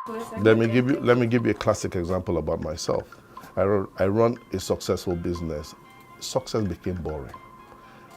Let me give you a classic example about myself. I run a successful business. Success became boring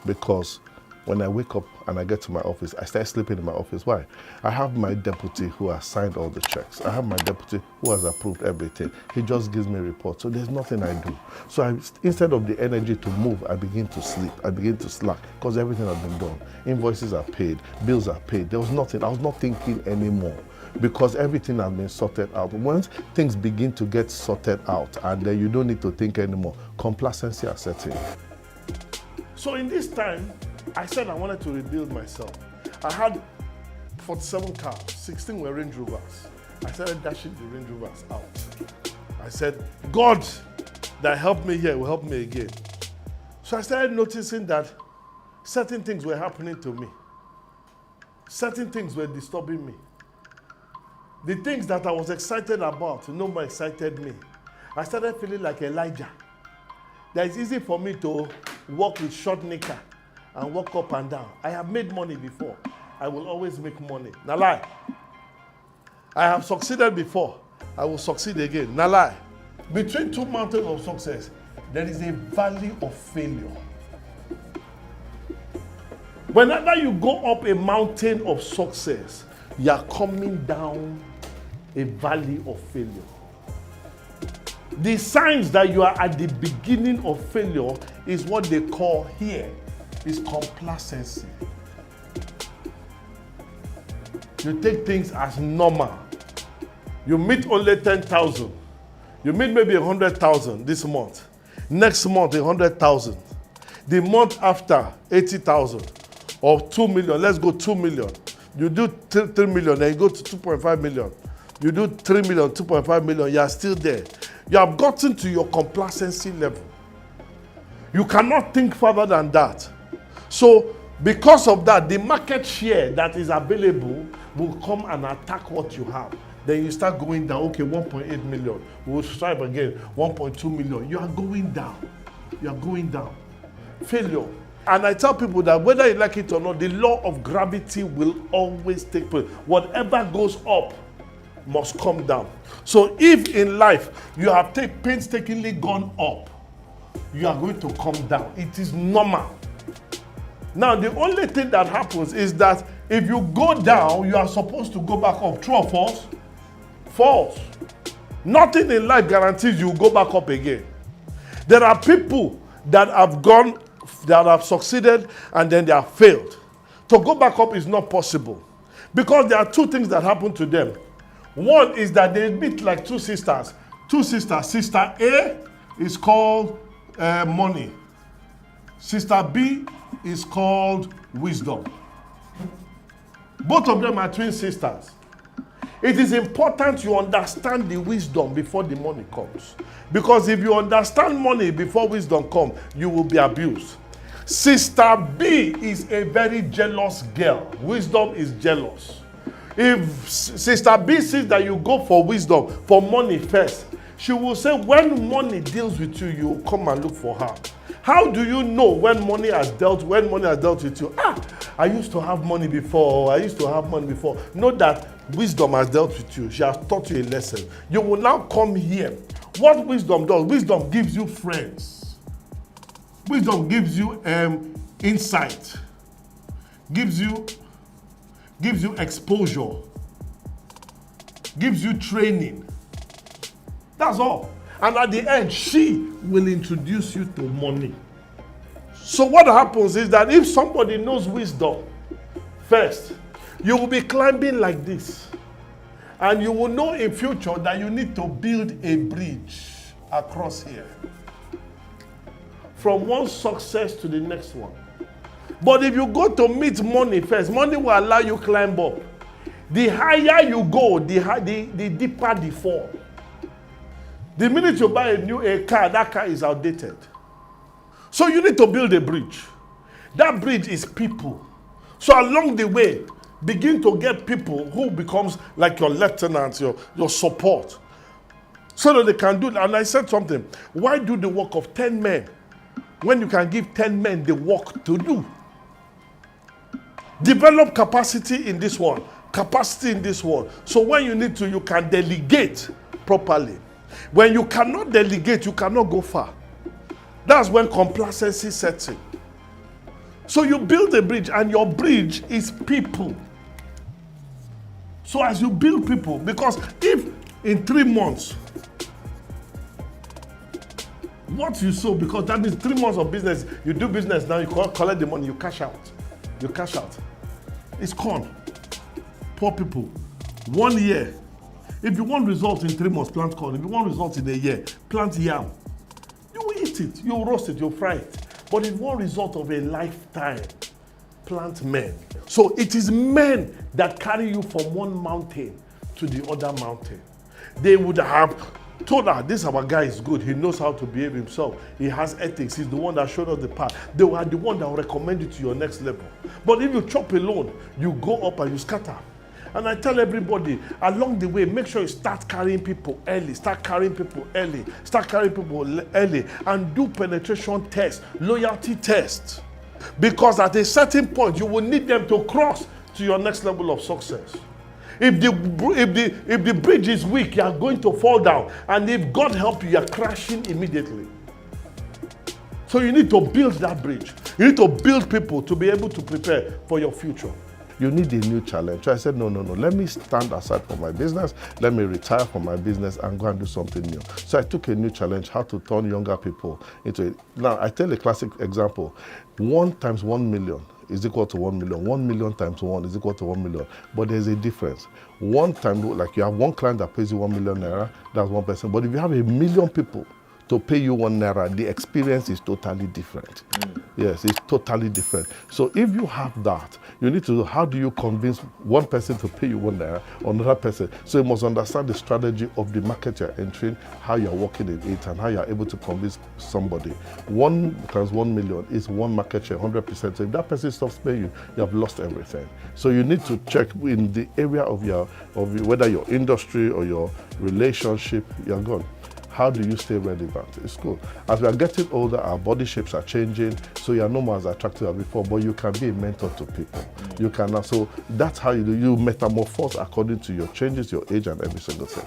because when I wake up and I get to my office, I start sleeping in my office. Why? I have my deputy who has signed all the checks. I have my deputy who has approved everything. He just gives me a report. So there's nothing I do. So instead of the energy to move, I begin to sleep. I begin to slack because everything has been done. Invoices are paid. Bills are paid. There was nothing. I was not thinking anymore because everything has been sorted out. Once things begin to get sorted out and then you don't need to think anymore, complacency are setting. So in this time, I said I wanted to rebuild myself. I had 47 cars, 16 were Range Rovers. I started dashing the Range Rovers out. I said, God that helped me here will help me again. So I started noticing that certain things were happening to me. Certain things were disturbing me. The things that I was excited about, no more excited me. I started feeling like Elijah. That it's easy for me to walk with short knicker and walk up and down. I have made money before. I will always make money. Now lie. I have succeeded before. I will succeed again. Now lie. Between two mountains of success, there is a valley of failure. Whenever you go up a mountain of success, you are coming down a valley of failure. The signs that you are at the beginning of failure is what they call here is complacency. You take things as normal. You meet only 10,000. You meet maybe 100,000 this month. Next month, 100,000. The month after, 80,000 or 2 million. Let's go 2 million. You do 3 million, then you go to 2.5 million. You do 3 million, 2.5 million. You are still there. You have gotten to your complacency level. You cannot think further than that. So, because of that, the market share that is available will come and attack what you have. Then you start going down. Okay, 1.8 million. We will strive again. 1.2 million. You are going down. You are going down. Failure. And I tell people that whether you like it or not, the law of gravity will always take place. Whatever goes up must come down. So if in life you have painstakingly gone up, you are going to come down. It is normal. Now, the only thing that happens is that if you go down, you are supposed to go back up. True or false? False. Nothing in life guarantees you go back up again. There are people that have gone, that have succeeded, and then they have failed. To go back up is not possible. Because there are two things that happen to them. One is that they meet like two sisters. Two sisters. Sister A is called money. Sister B is called wisdom. Both of them are twin sisters. It is important you understand the wisdom before the money comes. Because if you understand money before wisdom comes, you will be abused. Sister B is a very jealous girl. Wisdom is jealous. If Sister B sees that you go for wisdom, for money first, she will say when money deals with you, you come and look for her. How do you know when money has dealt with you? I used to have money before. Know that wisdom has dealt with you. She has taught you a lesson. You will now come here. What wisdom does? Wisdom gives you friends. Wisdom gives you insight. Gives you exposure. Gives you training. That's all. And at the end, she will introduce you to money. So what happens is that if somebody knows wisdom first, you will be climbing like this. And you will know in future that you need to build a bridge across here. From one success to the next one. But if you go to meet money first, money will allow you climb up. The higher you go, the deeper the fall. The minute you buy a car, that car is outdated. So you need to build a bridge. That bridge is people. So along the way, begin to get people who becomes like your lieutenants, your support. So that they can do that. And I said something. Why do the work of 10 men when you can give 10 men the work to do? Develop capacity in this one. capacity in this world. So when you need to, you can delegate properly. When you cannot delegate, you cannot go far. That's when complacency sets in. So you build a bridge, and your bridge is people. So as you build people, because if in 3 months, what you sow, because that means 3 months of business, you do business now, you collect the money, you cash out. You cash out. It's corn. Poor people. 1 year. If you want results in 3 months, plant corn. If you want results in a year, plant yam. You will eat it, you will roast it, you will fry it. But if you want result of a lifetime, plant men. So it is men that carry you from one mountain to the other mountain. They would have told her, this our guy is good, he knows how to behave himself, he has ethics, he's the one that showed us the path. They were the one that will recommend you to your next level. But if you chop alone, you go up and you scatter. And I tell everybody, along the way, make sure you start carrying people early, start carrying people early, and do penetration tests, loyalty tests. Because at a certain point, you will need them to cross to your next level of success. If the bridge is weak, you are going to fall down. And if God help you, you are crashing immediately. So you need to build that bridge. You need to build people to be able to prepare for your future. You need a new challenge. So I said, no. Let me stand aside from my business. Let me retire from my business and go and do something new. So I took a new challenge, how to turn younger people into it. Now, I tell a classic example. 1 times 1 million is equal to 1 million. 1 million times 1 is equal to 1 million. But there's a difference. One time, like you have one client that pays you 1 million naira, that's one person. But if you have 1 million people to pay you 1 naira, the experience is totally different. Yes, it's totally different. So if you have that, you need to know, how do you convince one person to pay you 1 naira or another person? So you must understand the strategy of the market you're entering, how you're working in it, and how you're able to convince somebody. 1 times 1 million is 1 market share, 100%. So if that person stops paying you, you have lost everything. So you need to check in the area of whether your industry or your relationship, you're gone. How do you stay relevant? It's cool. As we are getting older, our body shapes are changing, so you are no more as attractive as before, but you can be a mentor to people. You can also, that's how you do, you metamorphose according to your changes, your age, and every single thing.